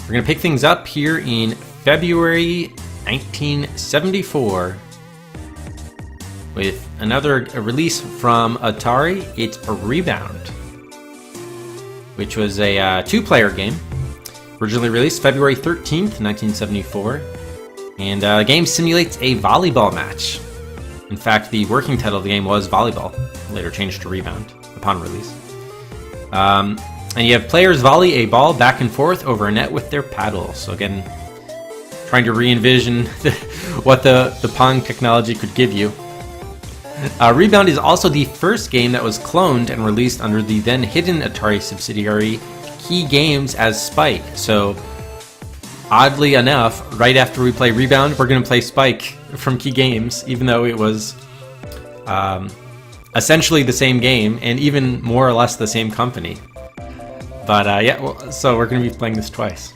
We're going to pick things up here in February 1974 with another release from Atari. It's a Rebound, which was a two-player game. Originally released February 13th, 1974. And the game simulates a volleyball match. In fact, the working title of the game was Volleyball, later changed to Rebound upon release. And you have players volley a ball back and forth over a net with their paddles. So again, trying to re-envision what the Pong technology could give you. Rebound is also the first game that was cloned and released under the then hidden Atari subsidiary Key Games as Spike. So, oddly enough, right after we play Rebound, we're going to play Spike from Key Games, even though it was essentially the same game and even more or less the same company. But yeah, well, so we're going to be playing this twice.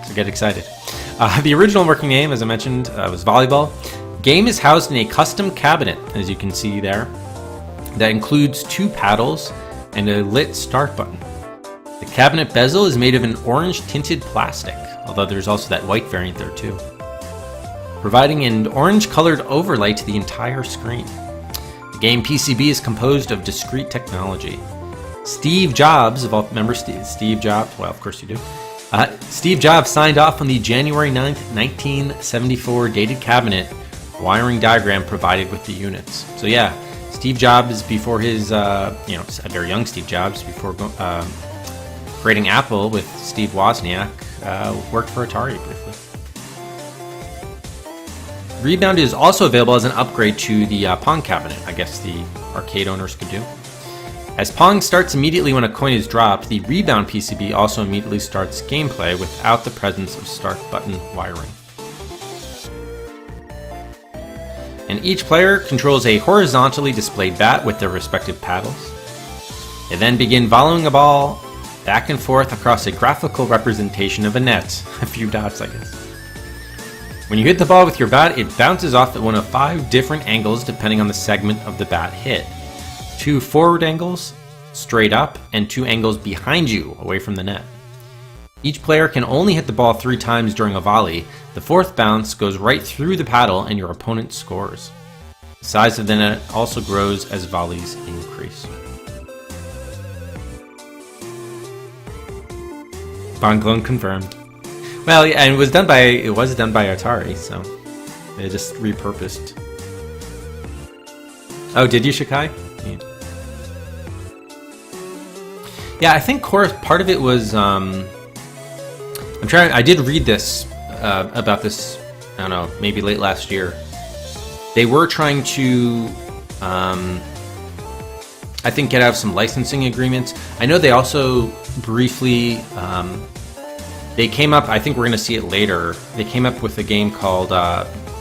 So get excited. The original working name, as I mentioned, was Volleyball. Game is housed in a custom cabinet, as you can see there, that includes 2 paddles and a lit start button. The cabinet bezel is made of an orange tinted plastic, although there's also that white variant there too, providing an orange colored overlay to the entire screen. The game PCB is composed of discrete technology. Steve Jobs, remember Steve Jobs? Well, of course you do. Steve Jobs signed off on the January 9th, 1974 dated cabinet wiring diagram provided with the units. So yeah, Steve Jobs, before his, a very young Steve Jobs, before creating Apple with Steve Wozniak, worked for Atari briefly. Rebound is also available as an upgrade to the Pong cabinet, I guess the arcade owners could do. As Pong starts immediately when a coin is dropped, the Rebound PCB also immediately starts gameplay without the presence of start button wiring. And each player controls a horizontally displayed bat with their respective paddles. They then begin volleying a ball back and forth across a graphical representation of a net. A few dots, I guess. When you hit the ball with your bat, it bounces off at one of 5 different angles depending on the segment of the bat hit. 2 forward angles, straight up, and 2 angles behind you, away from the net. Each player can only hit the ball 3 times during a volley. The 4th bounce goes right through the paddle and your opponent scores. The size of the net also grows as volleys increase. Pong clone confirmed. Well, yeah, and it was done by Atari, so they just repurposed. Oh, did you, Shikai? Yeah, I think part of it was I did read this about this, I don't know, maybe late last year. They were trying to I think get out of some licensing agreements. I know they also briefly they came up, I think we're going to see it later, they came up with a game called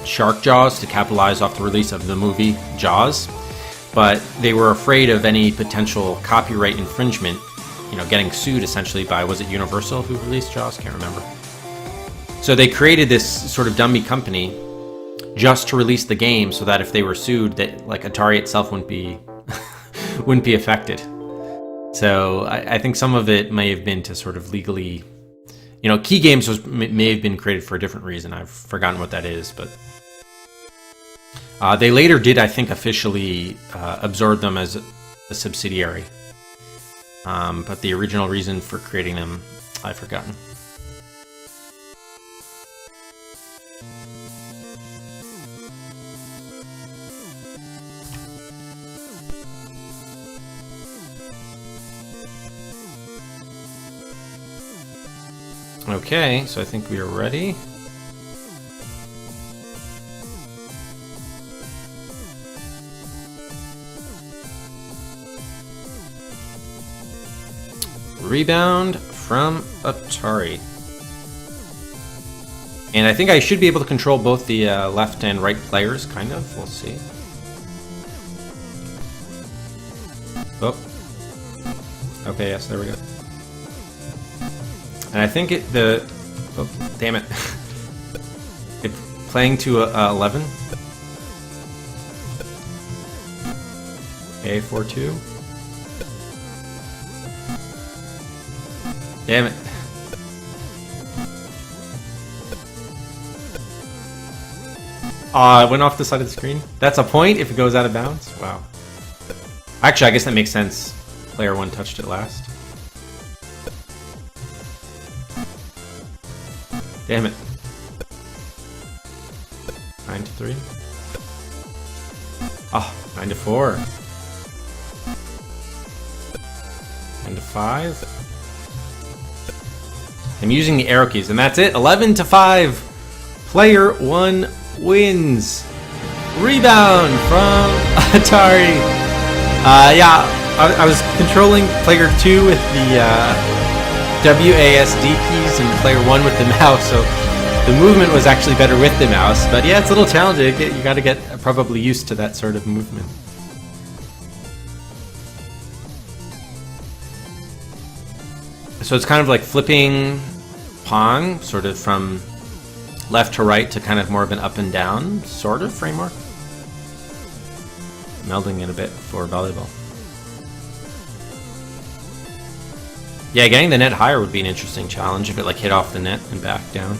Shark Jaws to capitalize off the release of the movie Jaws, but they were afraid of any potential copyright infringement, getting sued essentially by, was it Universal who released Jaws? Can't remember. So they created this sort of dummy company just to release the game so that if they were sued, that like Atari itself wouldn't be affected. So I think some of it may have been to sort of legally, Key Games may have been created for a different reason. I've forgotten what that is, but they later did, I think, officially absorb them as a subsidiary. But the original reason for creating them, I've forgotten. Okay, so I think we are ready. Rebound from Atari. And I think I should be able to control both the left and right players, kind of. We'll see. Oh. Okay, yes, there we go. And I think oh, damn it. It's playing to 11. Okay, 4-2. Damn it. It went off the side of the screen. That's a point if it goes out of bounds. Wow. Actually, I guess that makes sense. Player 1 touched it last. Damn it. 9-3. Oh, 9-4. 9-5. I'm using the arrow keys, and that's it. 11-5. Player 1 wins. Rebound from Atari. Yeah, I was controlling player 2 with the WASD keys and player 1 with the mouse, so the movement was actually better with the mouse. But yeah, it's a little challenging. You got to get probably used to that sort of movement. So it's kind of like flipping Pong, sort of from left to right to kind of more of an up and down sort of framework. Melding it a bit for volleyball. Yeah, getting the net higher would be an interesting challenge if it like hit off the net and back down.